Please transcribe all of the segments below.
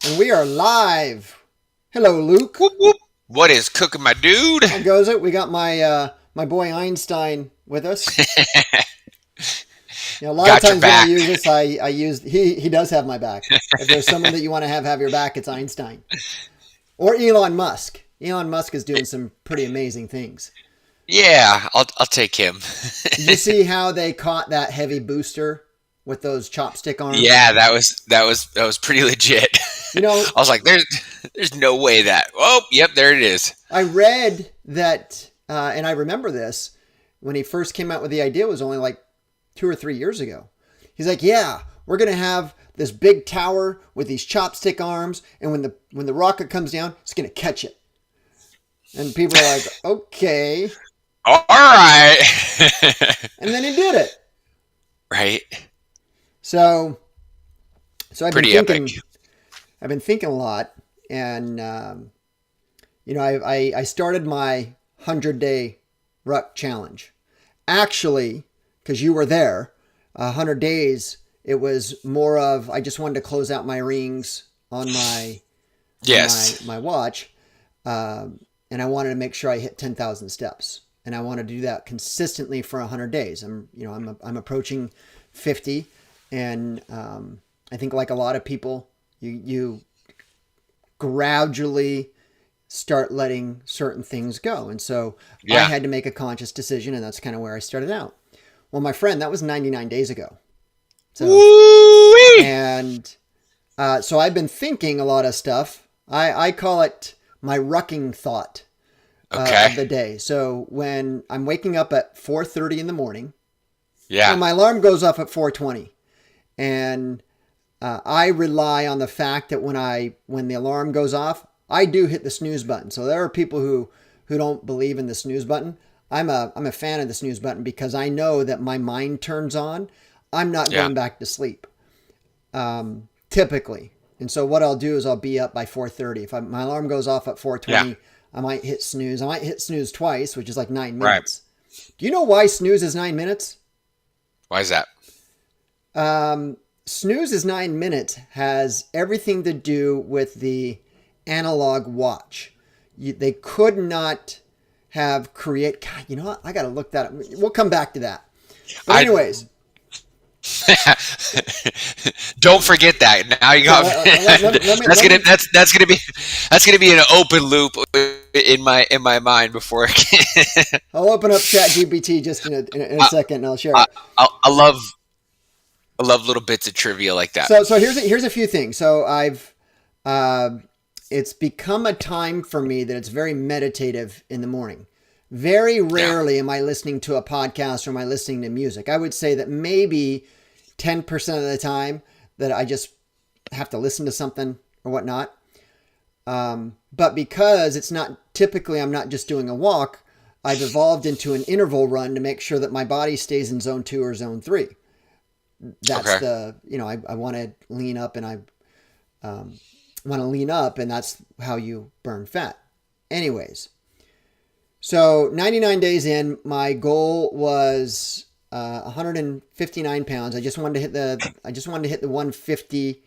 And we are live. Hello, Luke. Whoop, whoop. What is cooking, my dude? How goes it? We got my boy Einstein with us. A lot of Got your times when I back. use this, I use he does have my back. If there's someone that you want to have your back, it's Einstein or Elon Musk. Elon Musk is doing some pretty amazing things. Yeah, I'll take him. Did you see how they caught that heavy booster with those chopstick arms? Yeah, that was pretty legit. You know, I was like, there's no way that. Oh, yep, there it is. I read that, and I remember this when he first came out with the idea. It was only like 2 or 3 years ago. He's like, "Yeah, we're gonna have this big tower with these chopstick arms, and when the rocket comes down, it's gonna catch it." And people are like, "Okay," All right. and then he did it. Right. So, so Pretty epic. I've been thinking a lot, and I started my 100-day ruck challenge. Actually, because you were there, 100 days. It was more of I just wanted to close out my rings on my Yes. my watch, and I wanted to make sure I hit 10,000 steps, and I wanted to do that consistently for 100 days. I'm approaching 50, and I think like a lot of people, you gradually start letting certain things go. And so I Yeah. had to make a conscious decision, and that's kind of where I started out. Well, my friend, that was 99 days ago. So, Woo-wee. and so I've been thinking a lot of stuff. I call it my rucking thought of Okay. the day. So when I'm waking up at 4:30 in the morning, Yeah. and my alarm goes off at 4:20, and I rely on the fact that when the alarm goes off, I do hit the snooze button. So there are people who don't believe in the snooze button. I'm a fan of the snooze button because I know that my mind turns on. I'm not Yeah. going back to sleep, typically. And so what I'll do is I'll be up by 4:30. If my alarm goes off at Yeah. 4:20, I might hit snooze. I might hit snooze twice, which is like 9 Right. minutes. Do you know why snooze is 9 minutes? Why is that? Snooze is 9 minutes has everything to do with the analog watch. They could not have create. God, you know what? I got to look that up. We'll come back to that. But I anyways, don't forget that. Now you so got let me that's gonna be an open loop in my mind before I'll open up ChatGPT just in a I, second, and I'll share I, it. I love little bits of trivia like that. So here's a few things. So uh, it's become a time for me that it's very meditative in the morning. Very Yeah. rarely am I listening to a podcast or am I listening to music. I would say that maybe 10% of the time that I just have to listen to something or whatnot. But because it's not typically, I'm not just doing a walk, I've evolved into an interval run to make sure that my body stays in zone 2 or zone 3. That's Okay. I want to lean up, and I want to lean up, and that's how you burn fat. Anyways, so 99 days in, my goal was 159 pounds. I just wanted to hit the 150,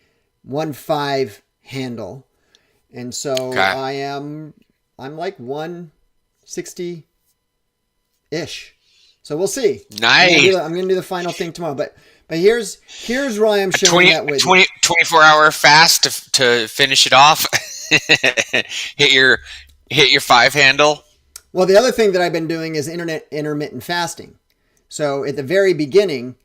1.5 handle. And so Okay. I'm like 160 ish. So we'll see. Nice. I'm gonna do the final thing tomorrow. But here's why I'm sharing 20, that with you. 20 24-hour fast to finish it off. hit your hit your five handle. Well, the other thing that I've been doing is intermittent fasting. So at the very beginning,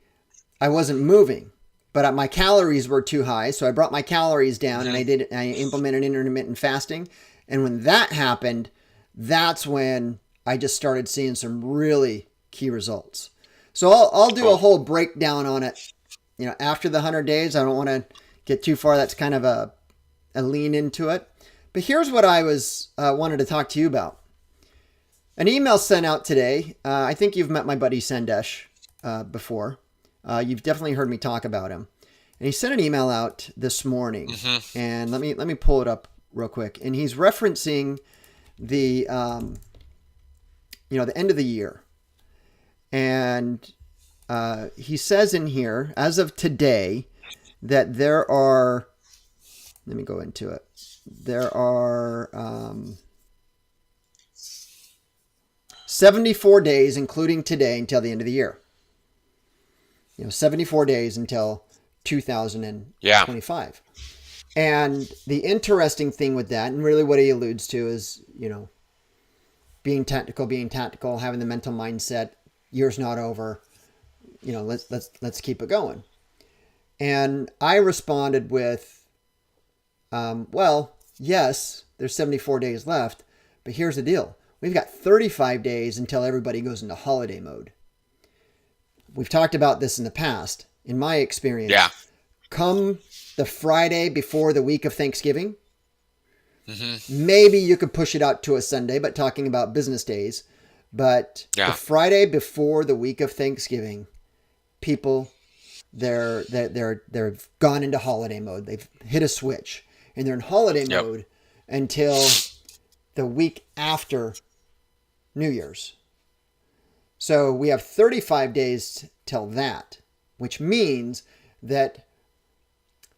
I wasn't moving, but my calories were too high. So I brought my calories down, and Hmm. I implemented intermittent fasting. And when that happened, that's when I just started seeing some really key results. So I'll do a Cool. whole breakdown on it. After the 100 days, I don't want to get too far. That's kind of a lean into it. But here's what I was wanted to talk to you about. An email sent out today. I think you've met my buddy Sendesh before. You've definitely heard me talk about him. And he sent an email out this morning. Hmm. And let me pull it up real quick. And he's referencing the the end of the year. And he says in here, as of today, that there are Let me go into it. There are 74 days, including today, until the end of the year. 74 days until 2025. And the interesting thing with that, and really what he alludes to is, being tactical, having the mental mindset, year's not over, let's keep it going. And I responded with, well, yes, there's 74 days left, but here's the deal. We've got 35 days until everybody goes into holiday mode. We've talked about this in the past. In my experience, come the Friday before the week of Thanksgiving, maybe you could push it out to a Sunday, but talking about business days. But the Friday before the week of Thanksgiving, people, they're gone into holiday mode. They've hit a switch, and they're in holiday mode until the week after New Year's. So we have 35 days till that, which means that,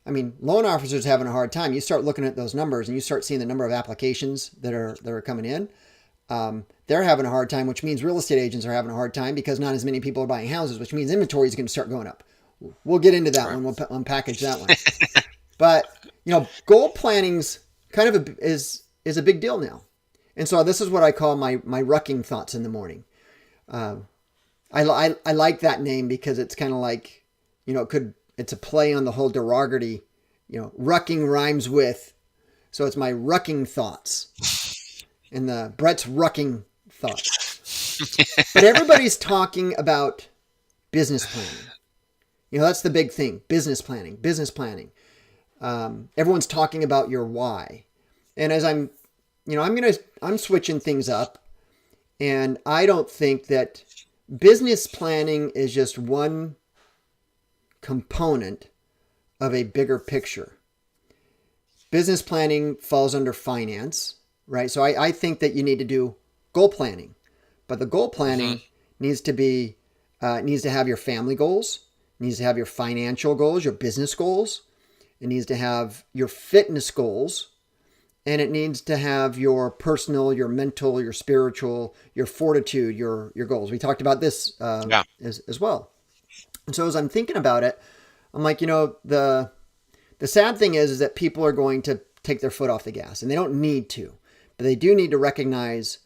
loan officers are having a hard time. You start looking at those numbers and you start seeing the number of applications that are coming in. They're having a hard time, which means real estate agents are having a hard time because not as many people are buying houses, which means inventory is going to start going up. We'll get into that one. We'll unpackage that one. But, goal planning's kind of is a big deal now. And so this is what I call my rucking thoughts in the morning. I like that name because it's kind of like, it's a play on the whole derogatory, rucking rhymes with. So it's my rucking thoughts and the Brett's rucking thoughts. But everybody's talking about business planning. That's the big thing. Business planning. Everyone's talking about your why. And as I'm switching things up, and I don't think that business planning is just one component of a bigger picture. Business planning falls under finance, right? So I think that you need to do goal planning, but the goal planning needs to have your family goals, needs to have your financial goals, your business goals. It needs to have your fitness goals, and it needs to have your personal, your mental, your spiritual, your fortitude, your goals. We talked about this as well. And so as I'm thinking about it, I'm like, the sad thing is that people are going to take their foot off the gas, and they don't need to, but they do need to recognize.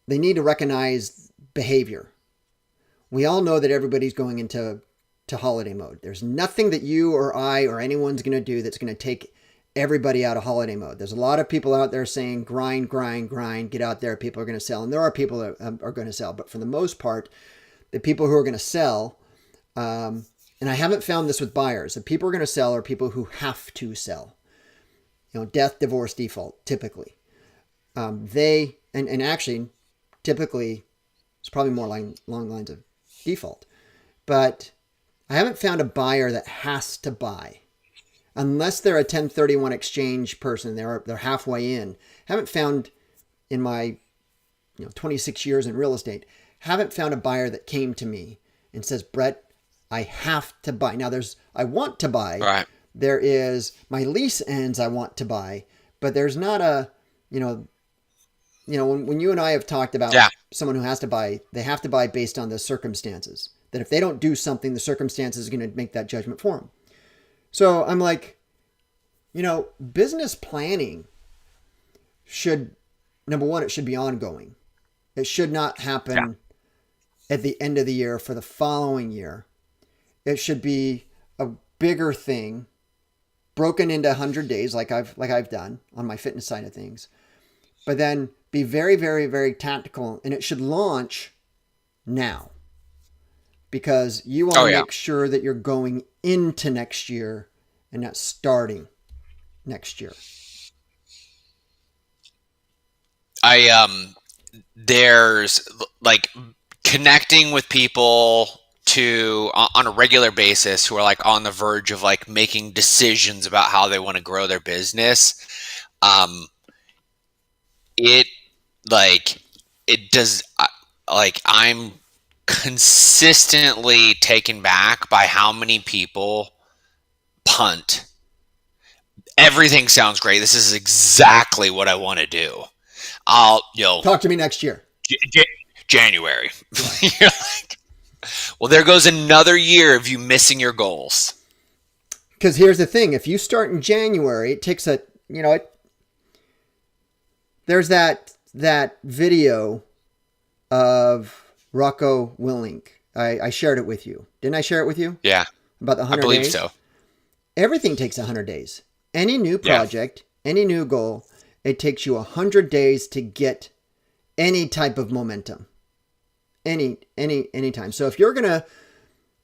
They need to recognize behavior. We all know that everybody's going into holiday mode. There's nothing that you or I or anyone's going to do that's going to take everybody out of holiday mode. There's a lot of people out there saying grind, get out there. People are going to sell. And there are people that are going to sell. But for the most part, the people who are going to sell, and I haven't found this with buyers, the people who are going to sell are people who have to sell. Death, divorce, default, typically. Actually, typically, it's probably more along lines of default. But I haven't found a buyer that has to buy. Unless they're a 1031 exchange person, they're halfway in. Haven't found in my 26 years in real estate, haven't found a buyer that came to me and says, Brett, I have to buy. Now I want to buy. Right. There is my lease ends, I want to buy, but there's not a, when you and I have talked about someone who has to buy, they have to buy based on the circumstances. That if they don't do something, the circumstances are going to make that judgment for them. So I'm like, business planning should, number one, it should be ongoing. It should not happen at the end of the year for the following year. It should be a bigger thing, broken into 100 days like I've done on my fitness side of things. But then be very, very, very tactical, and it should launch now. Because you want to make sure that you're going into next year and not starting next year. There's like connecting with people on a regular basis who are like on the verge of like making decisions about how they want to grow their business. I'm consistently taken back by how many people punt everything sounds great. This is exactly what I want to do. I'll, Talk to me next year. January. You're like, well, there goes another year of you missing your goals. Because here's the thing: if you start in January, it takes there's that video of Rocco Willink. I shared it with you. Didn't I share it with you? Yeah, about the 100 days. I believe so. Everything takes 100 days. Any new project, any new goal, it takes you 100 days to get any type of momentum. Any time. So if you're gonna,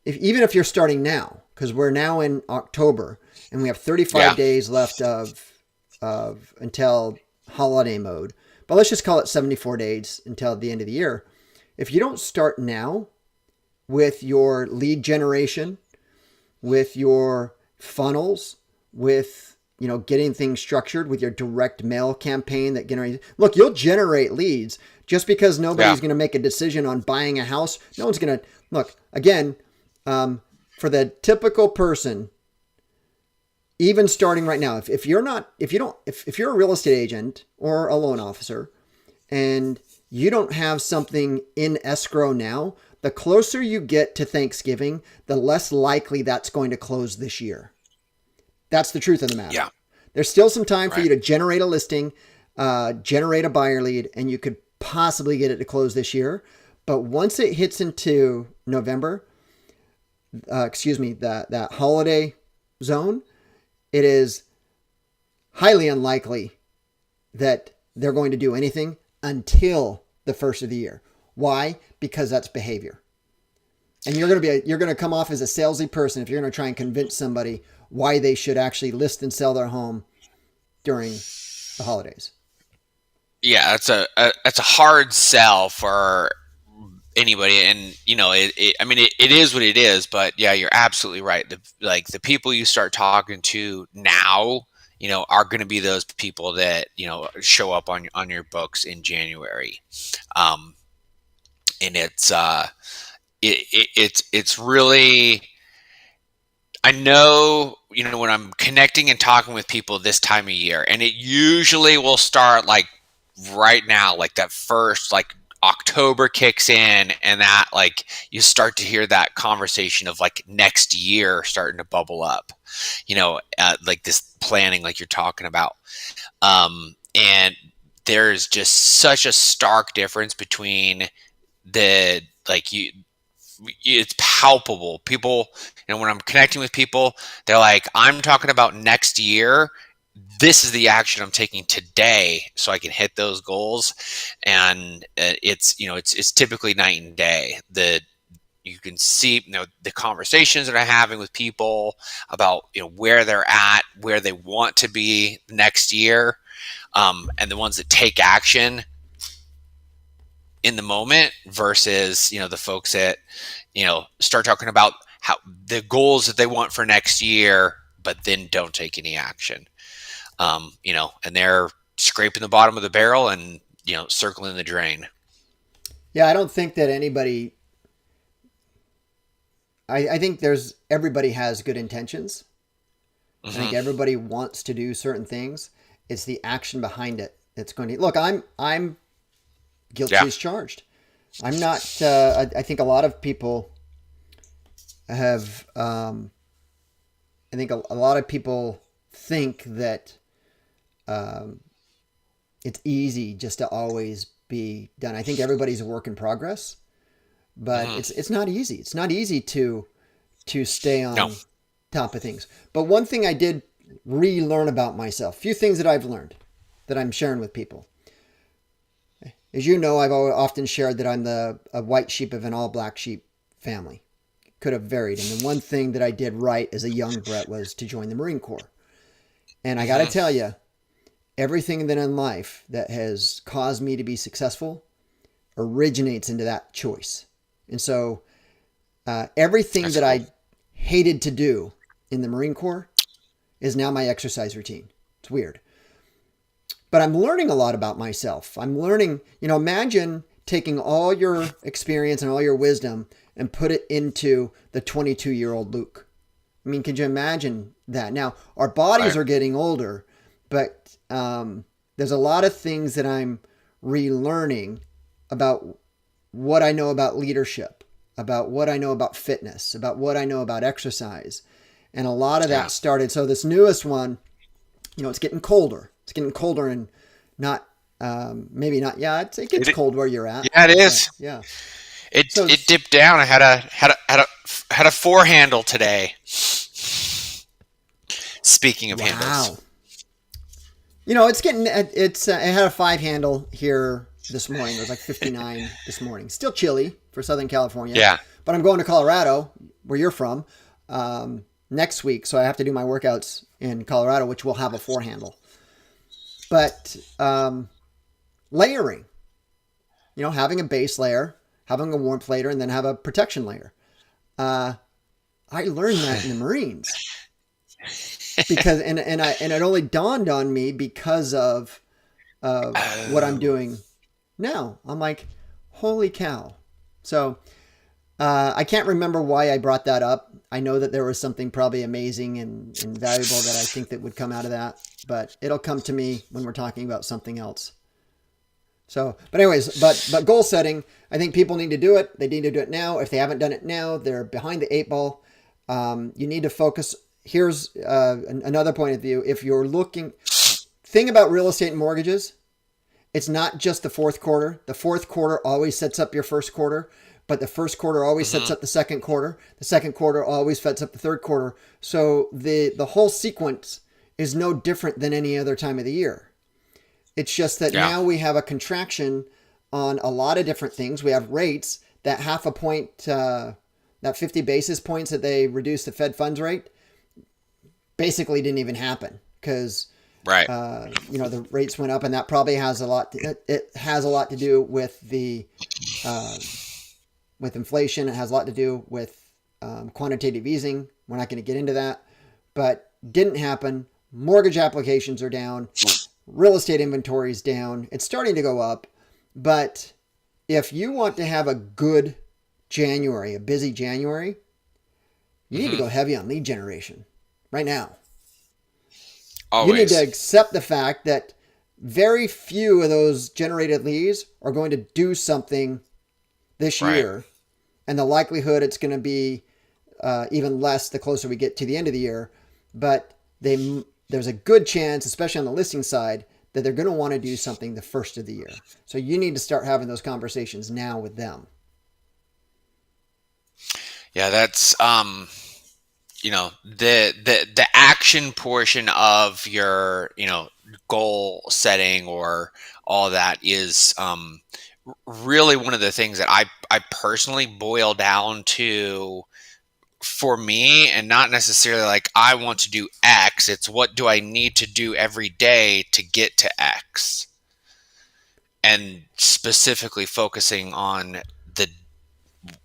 even if you're starting now, because we're now in October and we have 35 days left of until holiday mode, but let's just call it 74 days until the end of the year. If you don't start now with your lead generation, with your funnels, with getting things structured, with your direct mail campaign that generates, look, you'll generate leads. Just because nobody's going to make a decision on buying a house, no one's going to look again. For the typical person, even starting right now, if you're a real estate agent or a loan officer and you don't have something in escrow now, the closer you get to Thanksgiving, the less likely that's going to close this year. That's the truth of the matter. Yeah. There's still some time for you to generate a listing, generate a buyer lead, and you could possibly get it to close this year. But once it hits into November, that holiday zone, it is highly unlikely that they're going to do anything until the first of the year. Why? Because that's behavior. And you're going to come off as a salesy person if you're going to try and convince somebody why they should actually list and sell their home during the holidays. Yeah, that's a hard sell for anybody, and it is what it is. But yeah, you're absolutely right. The people you start talking to now, are going to be those people that show up on your books in January, and it's really. I know, when I'm connecting and talking with people this time of year, and it usually will start like right now, like that first, like October kicks in, and that like you start to hear that conversation of like next year starting to bubble up, like this planning, like you're talking about. And there's just such a stark difference between it's palpable. People, when I'm connecting with people, they're like, I'm talking about next year. This is the action I'm taking today so I can hit those goals. And it's typically night and day. You can see, the conversations that I'm having with people about, where they're at, where they want to be next year. And the ones that take action in the moment versus, the folks that, start talking about how the goals that they want for next year, but then don't take any action. And they're scraping the bottom of the barrel and, circling the drain. Yeah. I don't think that anybody, I think everybody has good intentions. Mm-hmm. I think everybody wants to do certain things. It's the action behind it that's going to, look, I'm guilty as charged. I'm not, I think a lot of people have, I think a lot of people think that it's easy just to always be done. I think everybody's a work in progress, but it's not easy. It's not easy to stay on top of things. But one thing I did relearn about myself, a few things that I've learned that I'm sharing with people. As you know, I've often shared that I'm a white sheep of an all black sheep family. Could have varied. And the one thing that I did right as a young Brett was to join the Marine Corps. And I got to tell you, everything that in life that has caused me to be successful originates into that choice. And so everything That's that cool. I hated to do in the Marine Corps is now my exercise routine. It's weird. But I'm learning a lot about myself. I'm learning, imagine taking all your experience and all your wisdom and put it into the 22-year-old Luke. I mean, could you imagine that? Now, our bodies Right. are getting older, but there's a lot of things that I'm relearning about what I know about leadership, about what I know about fitness, about what I know about exercise. And a lot of Yeah. that started. So, this newest one, it's getting colder. It's getting colder and not, maybe not. Yeah, it gets It, cold where you're at. yeah, it So, is. yeah. It So, it dipped down. I had a four handle today. Speaking of handles. wow. It's getting it had a 5 handle here this morning. It was like 59 this morning. Still chilly for Southern California, Yeah. but I'm going to Colorado, where you're from, next week. So I have to do my workouts in Colorado, which will have a 4 handle. But layering, having a base layer, having a warmth layer, and then have a protection layer. I learned that in the Marines because and it only dawned on me because of what I'm Oh. doing now. I'm like, holy cow. So I can't remember why I brought that up. I know that there was something probably amazing and valuable that I think that would come out of that, but it'll come to me when we're talking about something else. So, but anyways, but goal setting, I think people need to do it. They need to do it now. If they haven't done it now, they're behind the 8 ball. You need to focus. Here's another point of view. If you're looking, thing about real estate and mortgages, it's not just the fourth quarter. The fourth quarter always sets up your first quarter, but the first quarter always sets Hmm. up the second quarter. The second quarter always sets up the third quarter. So the whole sequence is no different than any other time of the year. It's just that Yeah. now we have a contraction on a lot of different things. We have rates that half a point, that 50 basis points that they reduced the Fed funds rate basically didn't even happen because Right. the rates went up, and that probably has a lot. It has a lot to do with the with inflation. It has a lot to do with quantitative easing. We're not going to get into that, but didn't happen. Mortgage applications are down. Real estate inventory is down. It's starting to go up, but if you want to have a good January, a busy January, you need to Hmm. go heavy on lead generation right now. You need to Always. accept the fact that very few of those generated leads are going to do something this Right. year, and the likelihood it's going to be even less the closer we get to the end of the year. But there's a good chance, especially on the listing side, that they're going to want to do something the first of the year. So you need to start having those conversations now with them. Yeah, that's the action portion of your, goal setting or all that is really one of the things that I personally boil down to for me, and not necessarily like I want to do X. It's what do I need to do every day to get to X, and specifically focusing on the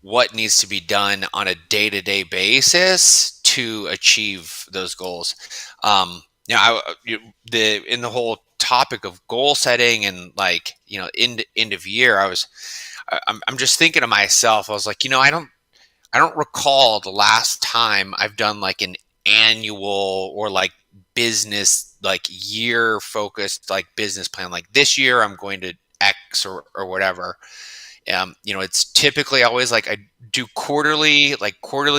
what needs to be done on a day-to-day basis to achieve those goals. In the whole topic of goal setting and like end of year, I'm just thinking to myself. I was like, I don't recall the last time I've done like an annual or like business like year focused like business plan. Like this year I'm going to X or whatever. It's typically always like I do quarterly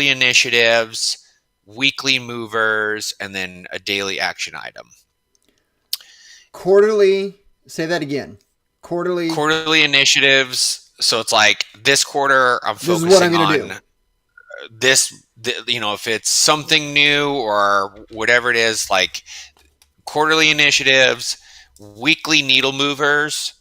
initiatives, weekly movers, and then a daily action item. Quarterly, say that again. Quarterly, Quarterly initiatives. So it's like this quarter I'm this is what I'm focusing going to on do. if it's something new or whatever it is, like quarterly initiatives, weekly needle movers,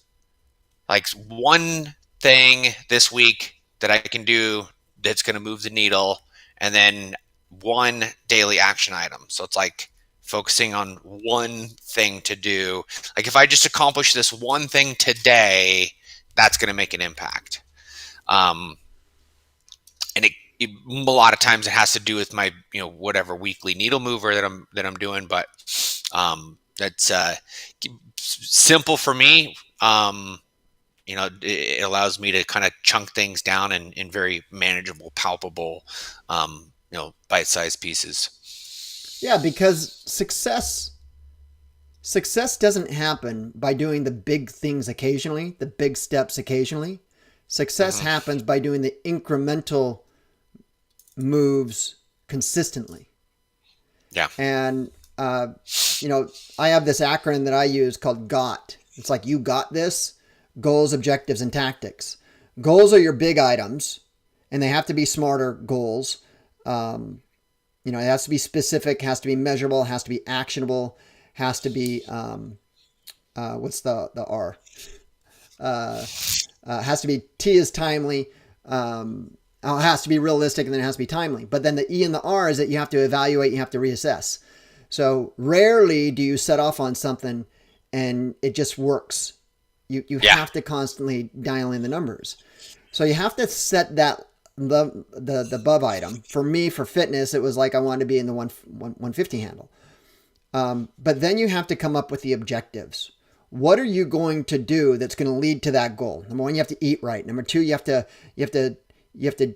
like one thing this week that I can do that's going to move the needle, and then one daily action item. So it's like focusing on one thing to do. Like if I just accomplish this one thing today, that's going to make an impact. Um, and a lot of times it has to do with my whatever weekly needle mover that I'm doing, but that's simple for me. It allows me to kind of chunk things down in very manageable, palpable bite-sized pieces. Yeah, because success doesn't happen by doing the big things occasionally, the big steps occasionally. Success Hmm. happens by doing the incremental moves consistently. Yeah. And you know, I have this acronym that I use called GOT. It's like you got this: goals, objectives, and tactics. Goals are your big items, and they have to be smarter goals. Um, it has to be specific, has to be measurable, has to be actionable, has to be what's the R? Uh, has to be T is timely. It has to be realistic, and then it has to be timely. But then the E and the R is that you have to evaluate, you have to reassess. So rarely do you set off on something and it just works. You Yeah. have to constantly dial in the numbers. So you have to set that the above item. For me, for fitness, it was like I wanted to be in the 150 handle. But then you have to come up with the objectives. What are you going to do that's going to lead to that goal? Number one, you have to eat right. Number two, you have to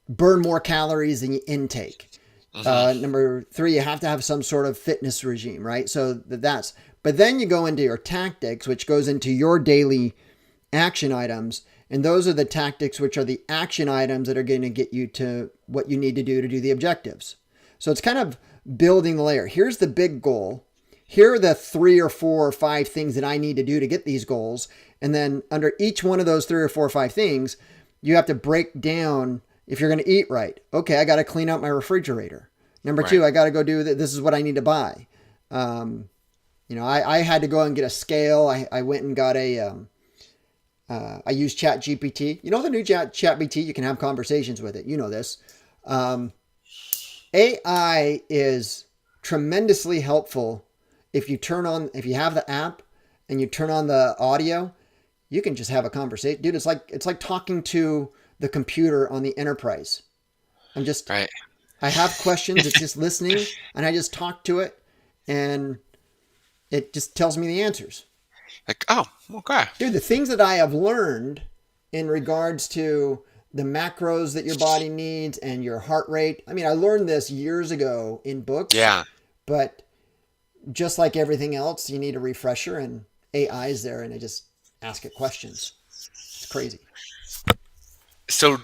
burn more calories than you intake. Hmm. Number three, you have to have some sort of fitness regime, right? So that's. But then you go into your tactics, which goes into your daily action items, and those are the tactics which are the action items that are going to get you to what you need to do the objectives. So it's kind of building the layer. Here's the big goal. Here are the 3 or 4 or 5 things that I need to do to get these goals. And then under each one of those 3 or 4 or 5 things, you have to break down if you're going to eat right. Okay, I got to clean out my refrigerator. Number Right. 2, I got to go do that. This is what I need to buy. I had to go and get a scale. I went and got I use Chat GPT. You know the new Chat GPT, you can have conversations with it. You know this. Um, AI is tremendously helpful if you have the app and you turn on the audio, you can just have a conversation. Dude, it's like talking to the computer on the Enterprise. I'm just Right. I have questions, it's just listening, and I just talk to it and it just tells me the answers. Like, oh, okay. Dude, the things that I have learned in regards to the macros that your body needs and your heart rate. I mean, I learned this years ago in books, Yeah. but just like everything else, you need a refresher, and AI is there, and I just ask it questions. It's crazy. So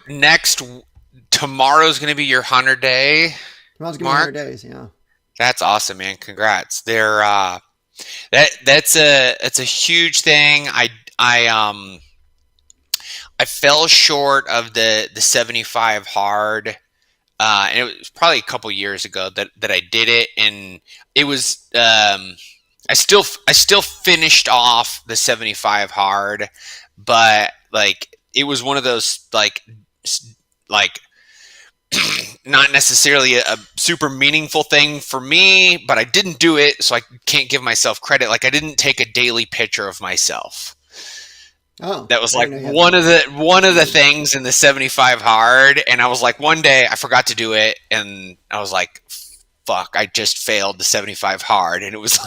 tomorrow's going to be your 100-day Tomorrow's gonna be mark. 100 days. Yeah. That's awesome, man. Congrats. That's a huge thing. I fell short of the 75 hard. And it was probably a couple years ago that I did it, and it was I still finished off the 75 hard, but like it was one of those like not necessarily a super meaningful thing for me, but I didn't do it, so I can't give myself credit. Like I didn't take a daily picture of myself. Oh, That was I like didn't know you had to. one of the things in the 75 hard, and I was like, one day I forgot to do it, and I was like, fuck, I just failed the 75 hard. And it was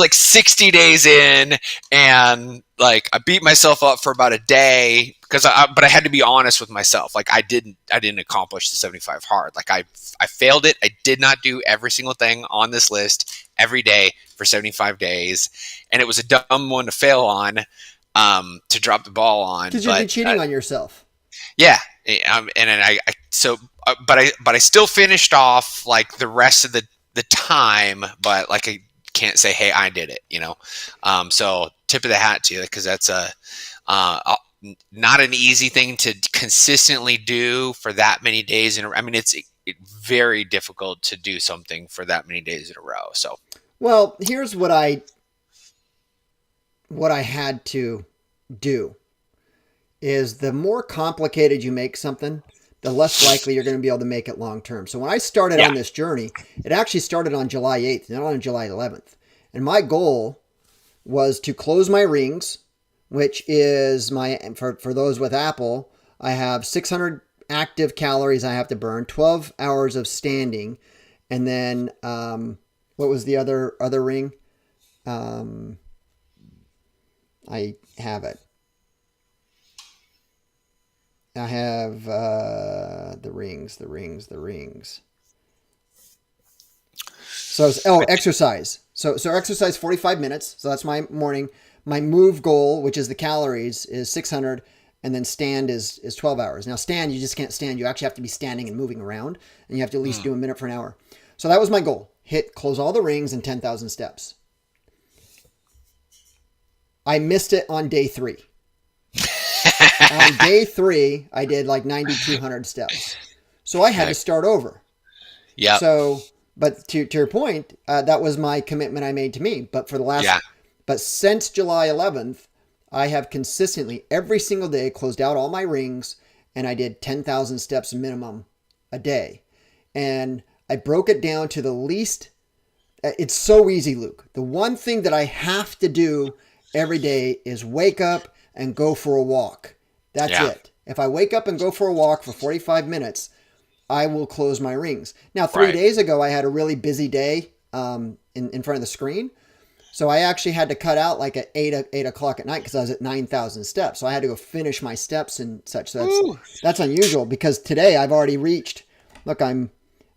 like 60 days in, and like I beat myself up for about a day because but I had to be honest with myself. Like I didn't accomplish the 75 hard. Like I failed it. I did not do every single thing on this list every day for 75 days, and it was a dumb one to fail on, to drop the ball on. Because you'd be But cheating on yourself. yeah, and then but I still finished off like the rest of the time, but like I can't say, hey, I did it. So tip of the hat to you, because that's uh, not an easy thing to consistently do for that many days I mean, it's very difficult to do something for that many days in a row. So Well, here's what I had to do is the more complicated you make something, the less likely you're going to be able to make it long term. So when I started yeah, on this journey, it actually started on July 8th, not on July 11th. And my goal was to close my rings, which is for those with Apple, I have 600 active calories I have to burn, 12 hours of standing, and then what was the other ring? Um, I have it. I have the rings. So exercise. So exercise 45 minutes. So that's my morning. My move goal, which is the calories, is 600, and then stand is 12 hours. Now stand, you just can't stand. You actually have to be standing and moving around, and you have to at least do a minute for an hour. So that was my goal. Close all the rings and 10,000 steps. I missed it on day 3. On day 3, I did like 9,200 steps. So I had to start over. Yeah. So, but to your point, that was my commitment I made to me. But for the last, but since July 11th, I have consistently every single day closed out all my rings, and I did 10,000 steps minimum a day. And I broke it down to the least. It's so easy, Luke. The one thing that I have to do every day is wake up and go for a walk. That's it. If I wake up and go for a walk for 45 minutes, I will close my rings. Now, 3 days ago, I had a really busy day in front of the screen. So I actually had to cut out like at 8 o'clock at night because I was at 9,000 steps. So I had to go finish my steps and such. So that's unusual because today I've already reached, look, I'm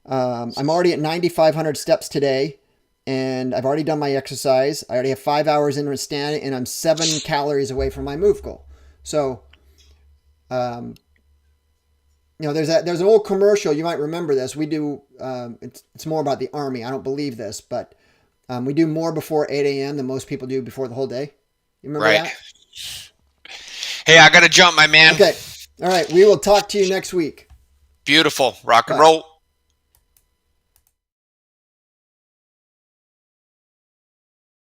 already at 9,500 steps today, and I've already done my exercise. I already have 5 hours in standing, and I'm 7 calories away from my move goal. So, there's an old commercial. You might remember this. We do, it's more about the Army. I don't believe this, but we do more before 8 a.m. than most people do before the whole day. You remember that? Hey, I got to jump, my man. Okay. All right. We will talk to you next week. Beautiful. Rock and roll.